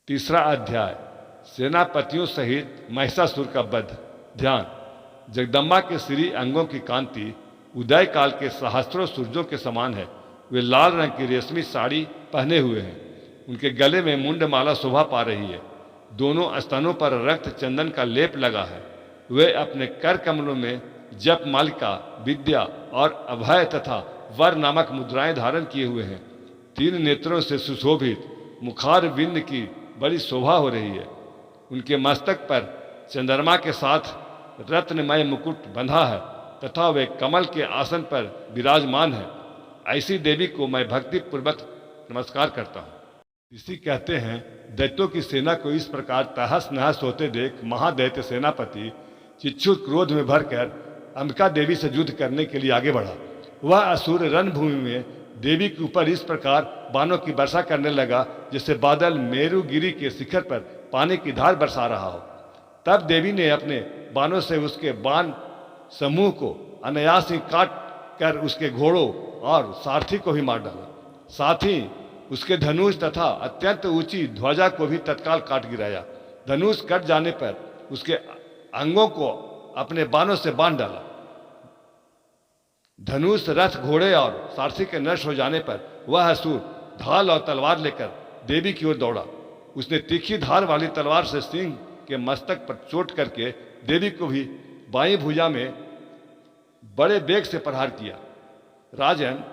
तीसरा अध्याय सेनापतियों सहित महिषासुर का वध। ध्यान। जगदम्बा के श्री अंगों की कांति उदय काल के सहस्त्रों सूर्यों के समान है। वे लाल रंग की रेशमी साड़ी पहने हुए हैं। उनके गले में मुंडमाला शोभा पा रही है। दोनों स्तनों पर रक्त चंदन का लेप लगा है। वे अपने कर कमलों में जप मालिका, विद्या और अभय तथा वर नामक मुद्राएं धारण किए हुए हैं। तीन नेत्रों से सुशोभित मुखार बिंद की बड़ी शोभा हो रही है। उनके मस्तक पर चंद्रमा के साथ रत्नमय मुकुट बंधा है तथा वे कमल के आसन पर विराजमान है। ऐसी देवी को मैं भक्ति पूर्वक नमस्कार करता हूँ। इसी कहते हैं, दैत्यों की सेना को इस प्रकार तहस नहस होते देख महादैत्य सेनापति चिच्छुर क्रोध में भरकर अंबिका देवी से युद्ध करने के लिए आगे बढ़ा। वह असुर रणभूमि में देवी के ऊपर इस प्रकार बाणों की वर्षा करने लगा जैसे बादल मेरुगिरी के शिखर पर पानी की धार बरसा रहा हो। तब देवी ने अपने बाणों से उसके बाण समूह को अनायास ही काट कर उसके घोड़ों और सारथी को भी मार डाला। साथ ही उसके धनुष तथा अत्यंत ऊंची ध्वजा को भी तत्काल काट गिराया। धनुष कट जाने पर उसके अंगों को अपने बाणों से बांध डाला। धनुष, रथ, घोड़े और सारथी के नष्ट हो जाने पर वह असुर ढाल और तलवार लेकर देवी की ओर दौड़ा। उसने तीखी धार वाली तलवार से सिंह के मस्तक पर चोट करके देवी को भी बाईं भुजा में बड़े वेग से प्रहार किया। राजन,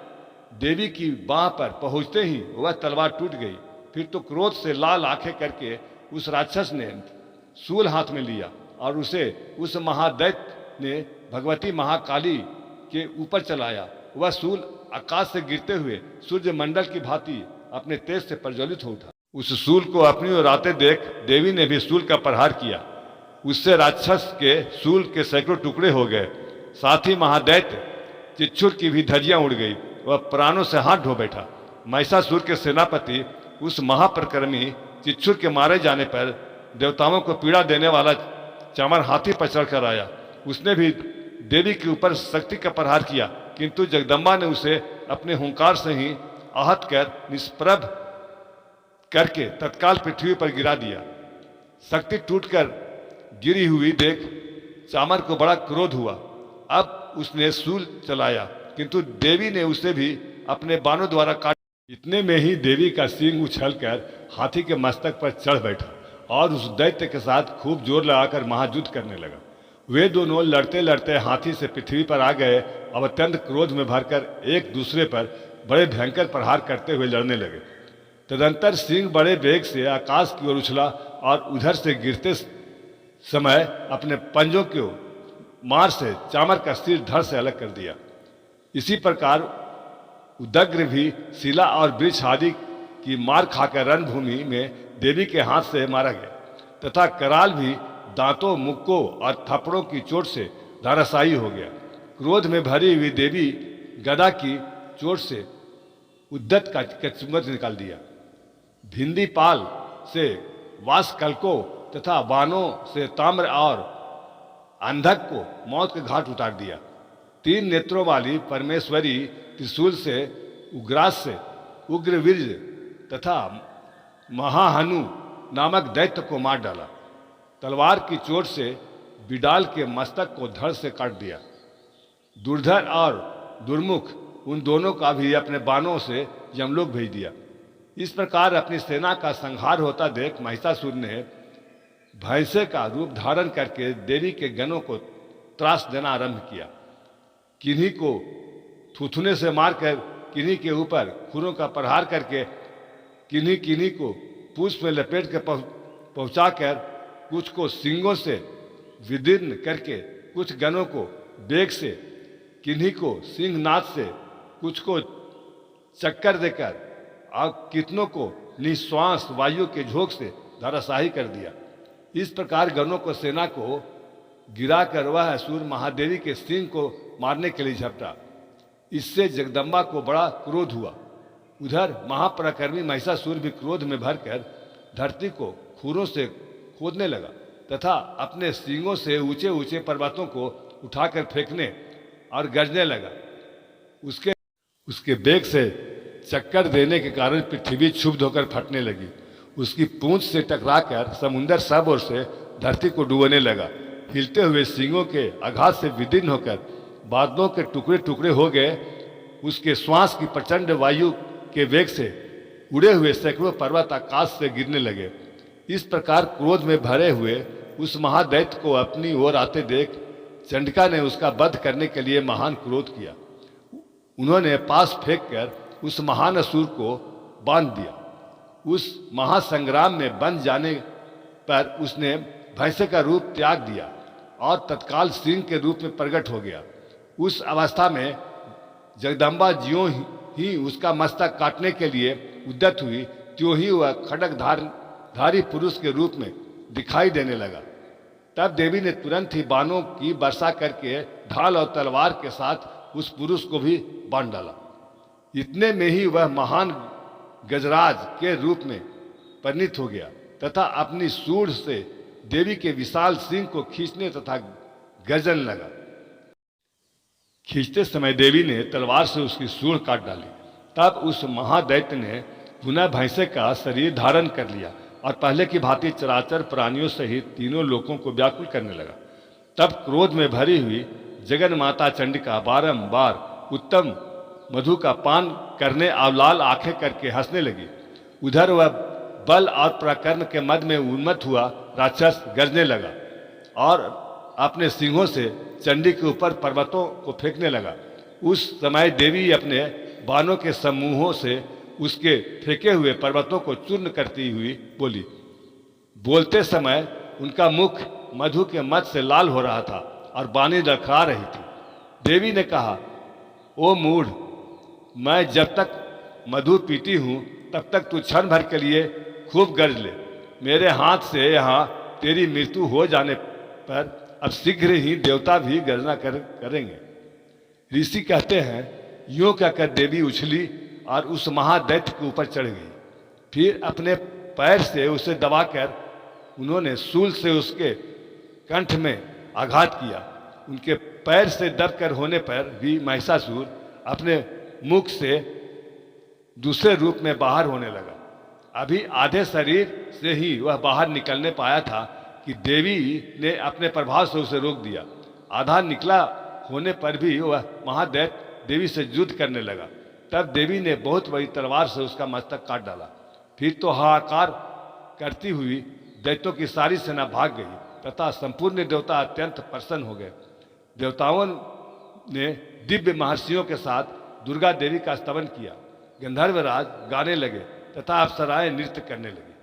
देवी की बाह पर पहुंचते ही वह तलवार टूट गई। फिर तो क्रोध से लाल आंखें करके उस राक्षस ने शूल हाथ में लिया और उसे उस महादैत्य ने भगवती महाकाली के ऊपर चलाया। वह शूल आकाश से गिरते हुए सूर्य मंडल की भांति अपने तेज से प्रज्वलित हो उठा। उस शूल को अपनी ओर आते देख देवी ने भी शूल का प्रहार किया। उससे राक्षस के शूल के सैकड़ों टुकड़े हो गए। साथ ही महादैत्य चिच्छुर की भी धज्जियां उड़ गई। वह प्राणों से हाथ धो बैठा। महिषासुर के सेनापति उस महाप्रक्रमी चिच्छुर के मारे जाने पर देवताओं को पीड़ा देने वाला चामर हाथी पर चढ़कर आया। उसने भी देवी के ऊपर शक्ति का प्रहार किया, किंतु जगदम्बा ने उसे अपने हुंकार से ही आहत कर निष्प्रभ करके तत्काल पृथ्वी पर गिरा दिया। शक्ति टूटकर गिरी हुई देख चामर को बड़ा क्रोध हुआ। अब उसने शूल चलाया, किंतु देवी ने उसे भी अपने बाणों द्वारा काट। इतने में ही देवी का सींग उछलकर हाथी के मस्तक पर चढ़ बैठा और उस दैत्य के साथ खूब जोर लगाकर महायुद्ध करने लगा। वे दोनों लड़ते लड़ते हाथी से पृथ्वी पर आ गए और अत्यंत क्रोध में भरकर एक दूसरे पर बड़े भयंकर प्रहार करते हुए लड़ने लगे। तदंतर सिंह बड़े वेग से आकाश की ओर उछला और उधर से गिरते समय अपने पंजों को मार से चामर का सिर धड़ से अलग कर दिया। इसी प्रकार उदग्र भी शिला और वृक्ष आदि की मार खाकर रणभूमि में देवी के हाथ से मारा गया तथा कराल भी दांतों, मुक्कों और थप्पड़ों की चोट से धराशायी हो गया। क्रोध में भरी हुई देवी गदा की चोट से उद्दत का चुम्बक निकाल दिया। भिंदी पाल से वासकल्कों तथा बाणों से ताम्र और अंधक को मौत के घाट उतार दिया। तीन नेत्रों वाली परमेश्वरी त्रिशूल से उग्रास से उग्रवीर्य तथा महाहनु नामक दैत्य को मार डाला। तलवार की चोट से बिडाल के मस्तक को धड़ से काट दिया। दुर्धर और दुर्मुख उन दोनों का भी अपने बाणों से यमलोक भेज दिया। इस प्रकार अपनी सेना का संहार होता देख महिषासुर ने भैंसे का रूप धारण करके देवी के गणों को त्रास देना आरंभ किया। किन्हीं को थूथने से मारकर, किन्हीं के ऊपर खुरों का प्रहार करके, किन्हीं को पूंछ में लपेट कर पहुंचाकर, कुछ को सींगों से विदीर्ण करके, कुछ गणों को बेग से, किन्हीं को सिंहनाद से, कुछ को चक्कर देकर और कितनों को निश्वास वायु के झोंक से धराशायी कर दिया। इस प्रकार गणों को सेना को गिराकर वह असुर महादेवी के सिंह को मारने के लिए झपटा। इससे जगदम्बा को बड़ा क्रोध हुआ। उधर महापराक्रमी महिषासुर भी क्रोध में भरकर धरती को खुरों से खोदने लगा तथा अपने सींगों से ऊंचे ऊंचे पर्वतों को उठाकर फेंकने और गरजने लगा। उसके वेग से चक्कर देने के कारण पृथ्वी क्षुब्ध होकर फटने लगी। उसकी पूंछ से टकराकर समुंदर सब ओर से धरती को डुबोने लगा। हिलते हुए सींगों के आघात से विदीर्ण होकर बादलों के टुकड़े टुकड़े हो गए। उसके श्वास की प्रचंड वायु के वेग से उड़े हुए सैकड़ों पर्वत आकाश से गिरने लगे। इस प्रकार क्रोध में भरे हुए उस महादैत्य को अपनी ओर आते देख चंडिका ने उसका वध करने के लिए महान क्रोध किया। उन्होंने पास फेंक कर उस महान असुर को बांध दिया। उस महासंग्राम में बंध जाने पर उसने भैंसे का रूप त्याग दिया और तत्काल सिंह के रूप में प्रकट हो गया। उस अवस्था में जगदम्बा ज्यों ही उसका मस्तक काटने के लिए उद्यत हुई, त्यों ही वह खड्गधारी पुरुष के रूप में दिखाई देने लगा। तब देवी ने तुरंत ही बाणों की वर्षा करके ढाल और तलवार के साथ उस पुरुष को भी बांध डाला। इतने में ही वह महान गजराज के रूप में परिणित हो गया तथा अपनी सूंड से देवी के विशाल सिंह को खींचने तथा गर्जन लगा। खींचते समय देवी ने तलवार से उसकी सूंड काट डाली। तब उस महादैत्य ने पुनः भैंसे का शरीर धारण कर लिया और पहले की भांति चराचर प्राणियों सहित तीनों लोगों को व्याकुल करने लगा। तब क्रोध में भरी हुई जगन माता चंडिका बारंबार उत्तम मधु का पान करने और लाल आंखें करके हंसने लगी। उधर वह बल और पराक्रम के मद में उन्मत्त हुआ राक्षस गरजने लगा और अपने सिंहों से चंडी के ऊपर पर्वतों को फेंकने लगा। उस समय देवी अपने बाणों के समूहों से उसके फेंके हुए पर्वतों को चूर्ण करती हुई बोली। बोलते समय उनका मुख मधु के मद से लाल हो रहा था और बाणी लड़खड़ा रही थी। देवी ने कहा, ओ मूढ़, मैं जब तक मधु पीती हूँ तब तक तू क्षण भर के लिए खूब गर्ज ले। मेरे हाथ से यहाँ तेरी मृत्यु हो जाने पर अब शीघ्र ही देवता भी गर्जना करेंगे। ऋषि कहते हैं, यूं कहकर देवी उछली और उस महादैत्य के ऊपर चढ़ गई। फिर अपने पैर से उसे दबाकर उन्होंने शूल से उसके कंठ में आघात किया। उनके पैर से दबकर होने पर भी महिषासुर अपने मुख से दूसरे रूप में बाहर होने लगा। अभी आधे शरीर से ही वह बाहर निकलने पाया था कि देवी ने अपने प्रभाव से उसे रोक दिया। आधा निकला होने पर भी वह महादैत्य देवी से युद्ध करने लगा। तब देवी ने बहुत बड़ी तलवार से उसका मस्तक काट डाला। फिर तो हाहाकार करती हुई दैत्यों की सारी सेना भाग गई तथा संपूर्ण देवता अत्यंत प्रसन्न हो गए। देवताओं ने दिव्य महर्षियों के साथ दुर्गा देवी का स्तवन किया। गंधर्वराज गाने लगे तथा अप्सराएं नृत्य करने लगी।